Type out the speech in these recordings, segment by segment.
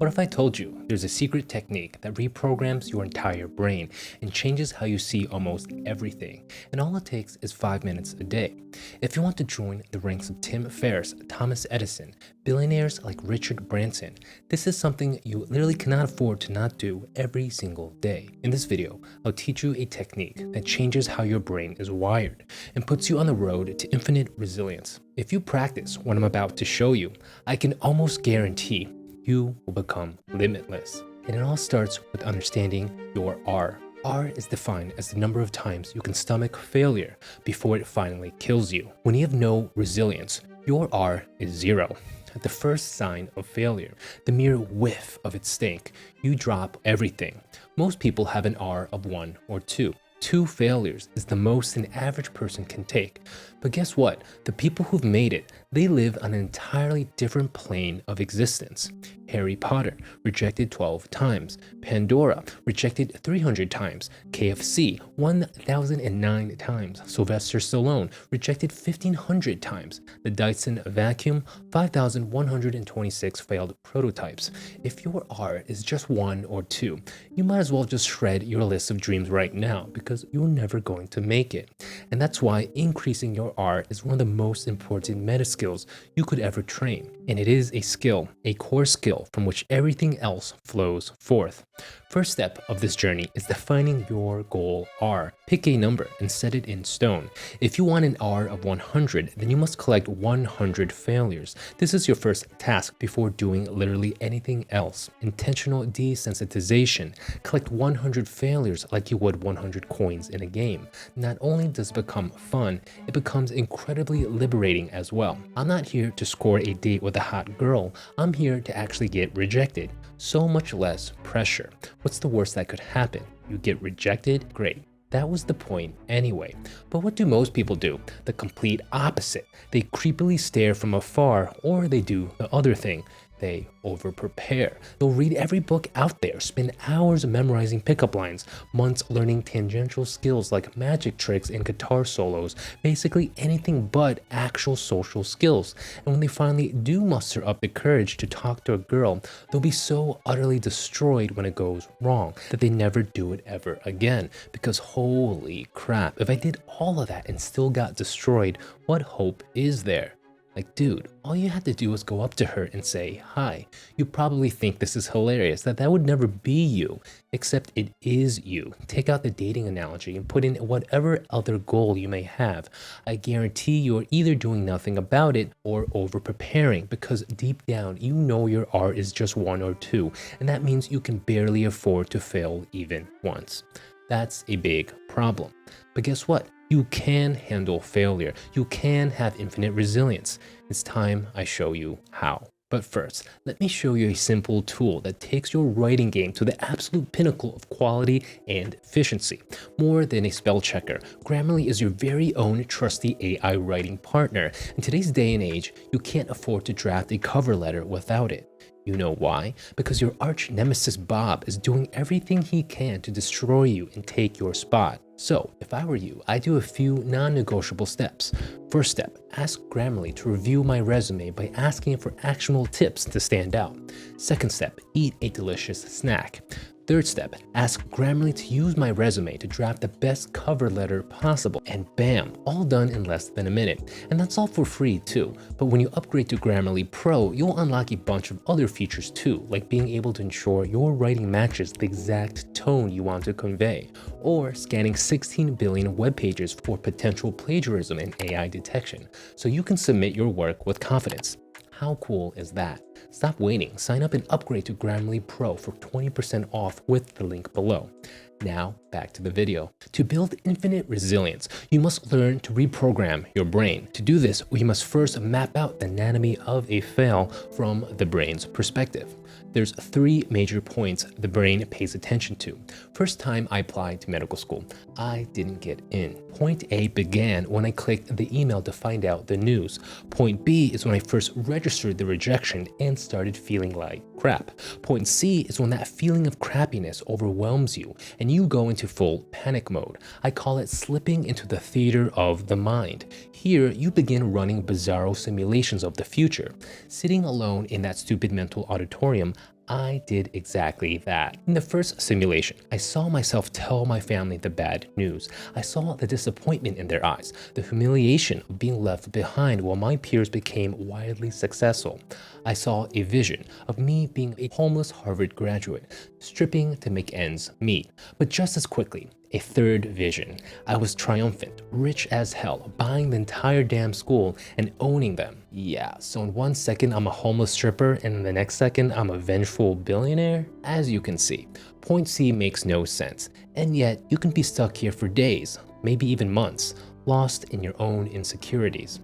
What if I told you there's a secret technique that reprograms your entire brain and changes how you see almost everything, and all it takes is 5 minutes a day? If you want to join the ranks of Tim Ferriss, Thomas Edison, billionaires like Richard Branson, this is something you literally cannot afford to not do every single day. In this video, I'll teach you a technique that changes how your brain is wired and puts you on the road to infinite resilience. If you practice what I'm about to show you, I can almost guarantee you will become limitless. And it all starts with understanding your R. R is defined as the number of times you can stomach failure before it finally kills you. When you have no resilience, your R is 0. At the first sign of failure, the mere whiff of its stink, you drop everything. Most people have an R of 1 or 2. 2 failures is the most an average person can take. But guess what? The people who've made it, they live on an entirely different plane of existence. Harry Potter, rejected 12 times. Pandora, rejected 300 times. KFC, 1,009 times. Sylvester Stallone, rejected 1,500 times. The Dyson vacuum, 5,126 failed prototypes. If your R is just 1 or 2, you might as well just shred your list of dreams right now because you're never going to make it. And that's why increasing your R is one of the most important meta skills you could ever train. And it is a skill, a core skill from which everything else flows forth. First step of this journey is defining your goal R. Pick a number and set it in stone. If you want an R of 100, then you must collect 100 failures. This is your first task before doing literally anything else. Intentional desensitization. Collect 100 failures like you would 100 coins in a game. Not only does it become fun, it becomes incredibly liberating as well. I'm not here to score a date with a hot girl. I'm here to actually get rejected. So much less pressure. What's the worst that could happen? You get rejected? Great. That was the point anyway. But what do most people do? The complete opposite. They creepily stare from afar, or they do the other thing. They over-prepare. They'll read every book out there, spend hours memorizing pickup lines, months learning tangential skills like magic tricks and guitar solos, basically anything but actual social skills. And when they finally do muster up the courage to talk to a girl, they'll be so utterly destroyed when it goes wrong that they never do it ever again. Because holy crap, if I did all of that and still got destroyed, what hope is there? Like, dude, all you had to do was go up to her and say hi. You probably think this is hilarious, that would never be you, except it is you. Take out the dating analogy and put in whatever other goal you may have. I guarantee you're either doing nothing about it or over-preparing, because deep down, you know your R is just 1 or 2, and that means you can barely afford to fail even once. That's a big problem. But guess what? You can handle failure. You can have infinite resilience. It's time I show you how. But first, let me show you a simple tool that takes your writing game to the absolute pinnacle of quality and efficiency. More than a spell checker, Grammarly is your very own trusty AI writing partner. In today's day and age, you can't afford to draft a cover letter without it. You know why? Because your arch nemesis Bob is doing everything he can to destroy you and take your spot. So, if I were you, I'd do a few non-negotiable steps. First step, ask Grammarly to review my resume by asking for actionable tips to stand out. Second step, eat a delicious snack. Third step, ask Grammarly to use my resume to draft the best cover letter possible. And bam, all done in less than a minute. And that's all for free too. But when you upgrade to Grammarly Pro, you'll unlock a bunch of other features too, like being able to ensure your writing matches the exact tone you want to convey, or scanning 16 billion web pages for potential plagiarism and AI detection, so you can submit your work with confidence. How cool is that? Stop waiting, sign up and upgrade to Grammarly Pro for 20% off with the link below. Now, back to the video. To build infinite resilience, you must learn to reprogram your brain. To do this, we must first map out the anatomy of a fail from the brain's perspective. There's 3 major points the brain pays attention to. First time I applied to medical school, I didn't get in. Point A began when I clicked the email to find out the news. Point B is when I first registered the rejection and started feeling like crap. Point C is when that feeling of crappiness overwhelms you and you go into full panic mode. I call it slipping into the theater of the mind. Here, you begin running bizarro simulations of the future. Sitting alone in that stupid mental auditorium, I did exactly that. In the first simulation, I saw myself tell my family the bad news. I saw the disappointment in their eyes, the humiliation of being left behind while my peers became wildly successful. I saw a vision of me being a homeless Harvard graduate, stripping to make ends meet. But just as quickly, a third vision. I was triumphant, rich as hell, buying the entire damn school and owning them. Yeah, so in one second I'm a homeless stripper and in the next second I'm a vengeful billionaire? As you can see, point C makes no sense. And yet, you can be stuck here for days, maybe even months, lost in your own insecurities.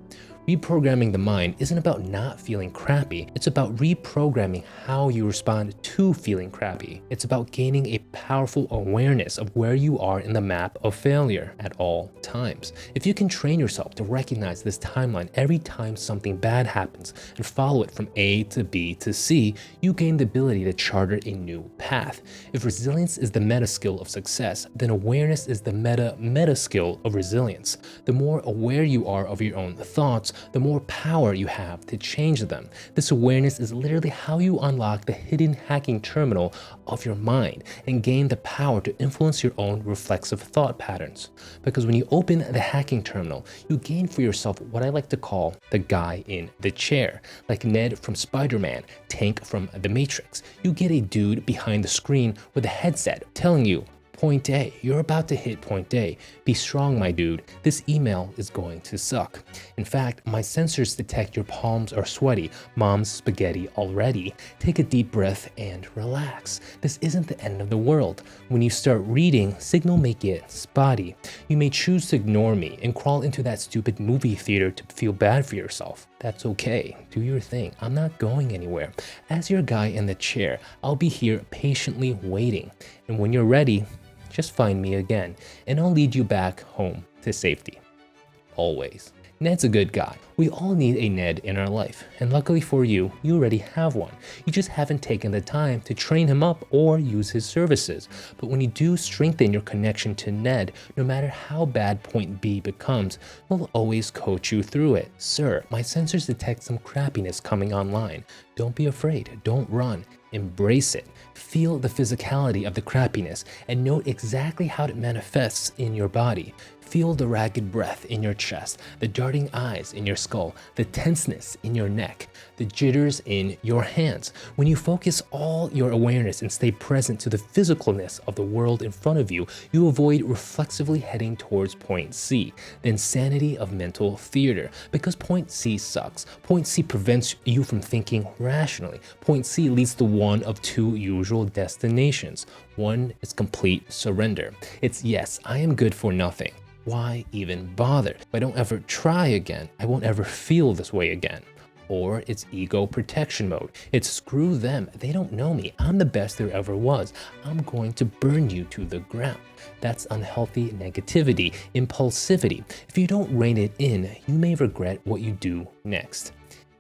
Reprogramming the mind isn't about not feeling crappy, it's about reprogramming how you respond to feeling crappy. It's about gaining a powerful awareness of where you are in the map of failure at all times. If you can train yourself to recognize this timeline every time something bad happens and follow it from A to B to C, you gain the ability to charter a new path. If resilience is the meta skill of success, then awareness is the meta skill of resilience. The more aware you are of your own thoughts, the more power you have to change them. This awareness is literally how you unlock the hidden hacking terminal of your mind and gain the power to influence your own reflexive thought patterns. Because when you open the hacking terminal, you gain for yourself what I like to call the guy in the chair. Like Ned from Spider-Man, Tank from The Matrix. You get a dude behind the screen with a headset telling you, Point A, you're about to hit point A. Be strong, my dude. This email is going to suck. In fact, my sensors detect your palms are sweaty. Mom's spaghetti already. Take a deep breath and relax. This isn't the end of the world. When you start reading, signal may get spotty. You may choose to ignore me and crawl into that stupid movie theater to feel bad for yourself. That's okay. Do your thing. I'm not going anywhere. As your guy in the chair, I'll be here patiently waiting. And when you're ready, just find me again, and I'll lead you back home to safety. Always. Ned's a good guy. We all need a Ned in our life, and luckily for you, you already have one. You just haven't taken the time to train him up or use his services. But when you do strengthen your connection to Ned, no matter how bad point B becomes, we'll always coach you through it. Sir, my sensors detect some crappiness coming online. Don't be afraid. Don't run. Embrace it. Feel the physicality of the crappiness and note exactly how it manifests in your body. Feel the ragged breath in your chest, the darting eyes in your skull, the tenseness in your neck, the jitters in your hands. When you focus all your awareness and stay present to the physicalness of the world in front of you, you avoid reflexively heading towards point C, the insanity of mental theater. Because point C sucks. Point C prevents you from thinking rationally. Point C leads to one of two usual destinations. One is complete surrender. It's yes, I am good for nothing. Why even bother? If I don't ever try again, I won't ever feel this way again. Or it's ego protection mode. It's screw them, they don't know me, I'm the best there ever was. I'm going to burn you to the ground. That's unhealthy negativity, impulsivity. If you don't rein it in, you may regret what you do next.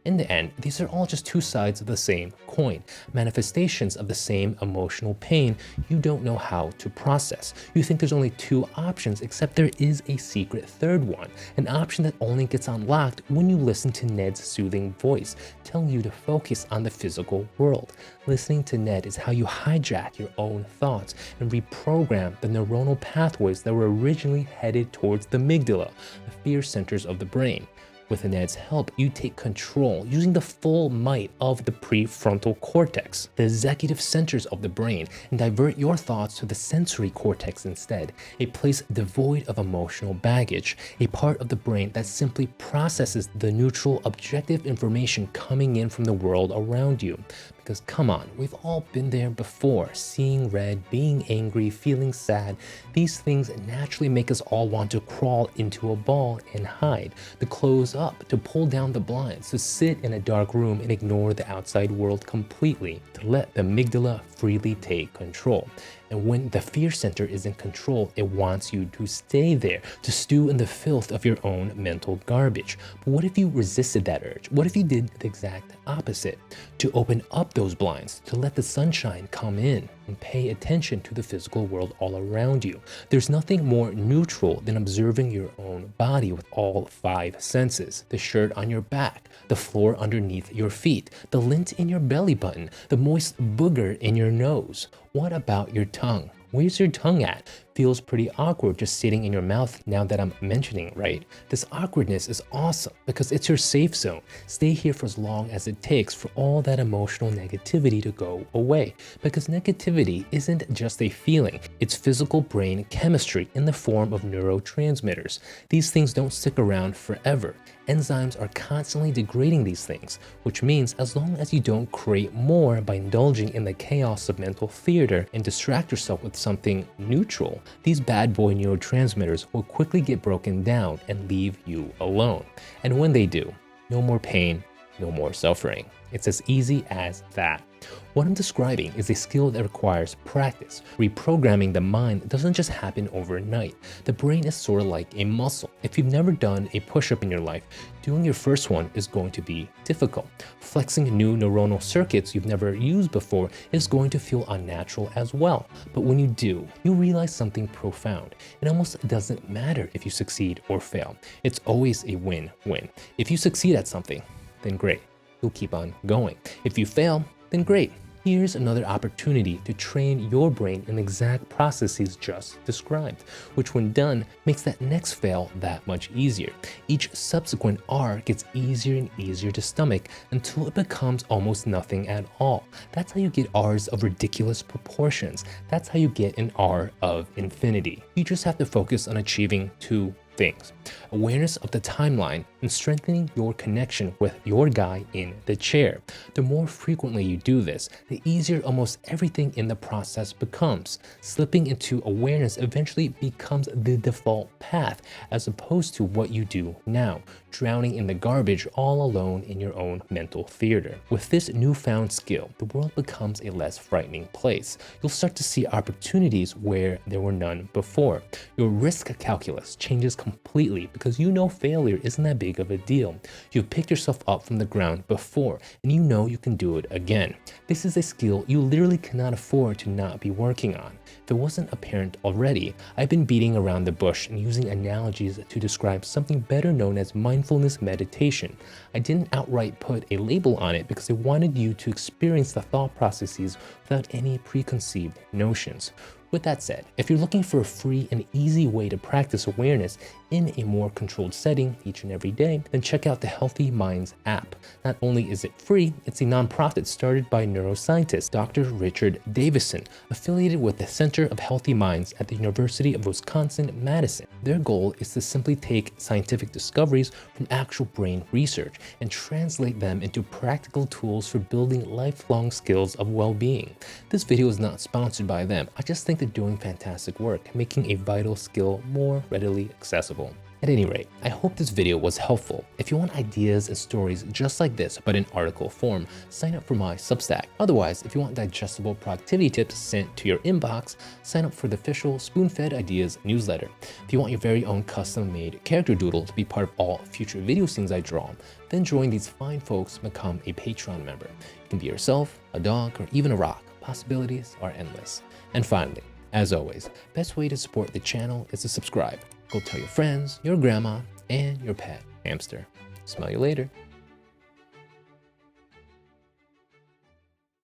In the end, these are all just two sides of the same coin, manifestations of the same emotional pain you don't know how to process. You think there's only two options, except there is a secret third one, an option that only gets unlocked when you listen to Ned's soothing voice, telling you to focus on the physical world. Listening to Ned is how you hijack your own thoughts and reprogram the neuronal pathways that were originally headed towards the amygdala, the fear centers of the brain. With Ned's help, you take control using the full might of the prefrontal cortex, the executive centers of the brain, and divert your thoughts to the sensory cortex instead, a place devoid of emotional baggage, a part of the brain that simply processes the neutral, objective information coming in from the world around you. Because come on, we've all been there before, seeing red, being angry, feeling sad. These things naturally make us all want to crawl into a ball and hide, to close up, to pull down the blinds, to sit in a dark room and ignore the outside world completely, to let the amygdala freely take control. And when the fear center is in control, it wants you to stay there, to stew in the filth of your own mental garbage. But what if you resisted that urge? What if you did the exact opposite? To open up those blinds, to let the sunshine come in. and pay attention to the physical world all around you. There's nothing more neutral than observing your own body with all 5 senses. The shirt on your back, the floor underneath your feet, the lint in your belly button, the moist booger in your nose. What about your tongue? Where's your tongue at? Feels pretty awkward just sitting in your mouth now that I'm mentioning it, right? This awkwardness is awesome because it's your safe zone. Stay here for as long as it takes for all that emotional negativity to go away. Because negativity isn't just a feeling, it's physical brain chemistry in the form of neurotransmitters. These things don't stick around forever. Enzymes are constantly degrading these things, which means as long as you don't create more by indulging in the chaos of mental theater and distract yourself with something neutral, these bad boy neurotransmitters will quickly get broken down and leave you alone. And when they do, no more pain, no more suffering. It's as easy as that. What I'm describing is a skill that requires practice. Reprogramming the mind doesn't just happen overnight. The brain is sort of like a muscle. If you've never done a push-up in your life, doing your first one is going to be difficult. Flexing new neuronal circuits you've never used before is going to feel unnatural as well. But when you do, you realize something profound. It almost doesn't matter if you succeed or fail. It's always a win-win. If you succeed at something, then great. You'll keep on going. If you fail, then great. Here's another opportunity to train your brain in the exact processes just described, which when done makes that next fail that much easier. Each subsequent R gets easier and easier to stomach until it becomes almost nothing at all. That's how you get R's of ridiculous proportions. That's how you get an R of infinity. You just have to focus on achieving 2 things: awareness of the timeline and strengthening your connection with your guy in the chair. The more frequently you do this, the easier almost everything in the process becomes. Slipping into awareness eventually becomes the default path as opposed to what you do now, drowning in the garbage all alone in your own mental theater. With this newfound skill, the world becomes a less frightening place. You'll start to see opportunities where there were none before. Your risk calculus changes completely because you know failure isn't that big of a deal. You've picked yourself up from the ground before and you know you can do it again. This is a skill you literally cannot afford to not be working on. If it wasn't apparent already, I've been beating around the bush and using analogies to describe something better known as mindfulness meditation. I didn't outright put a label on it because I wanted you to experience the thought processes without any preconceived notions. With that said, if you're looking for a free and easy way to practice awareness in a more controlled setting each and every day, then check out the Healthy Minds app. Not only is it free, it's a nonprofit started by neuroscientist Dr. Richard Davison, affiliated with the Center of Healthy Minds at the University of Wisconsin-Madison. Their goal is to simply take scientific discoveries from actual brain research and translate them into practical tools for building lifelong skills of well-being. This video is not sponsored by them. I just think they're doing fantastic work, making a vital skill more readily accessible. At any rate, I hope this video was helpful. If you want ideas and stories just like this, but in article form, sign up for my Substack. Otherwise, if you want digestible productivity tips sent to your inbox, sign up for the official SpoonFed Ideas newsletter. If you want your very own custom-made character doodle to be part of all future video scenes I draw, then join these fine folks and become a Patreon member. You can be yourself, a dog, or even a rock. Possibilities are endless. And finally, as always, best way to support the channel is to subscribe. Go tell your friends, your grandma, and your pet hamster. Smell you later.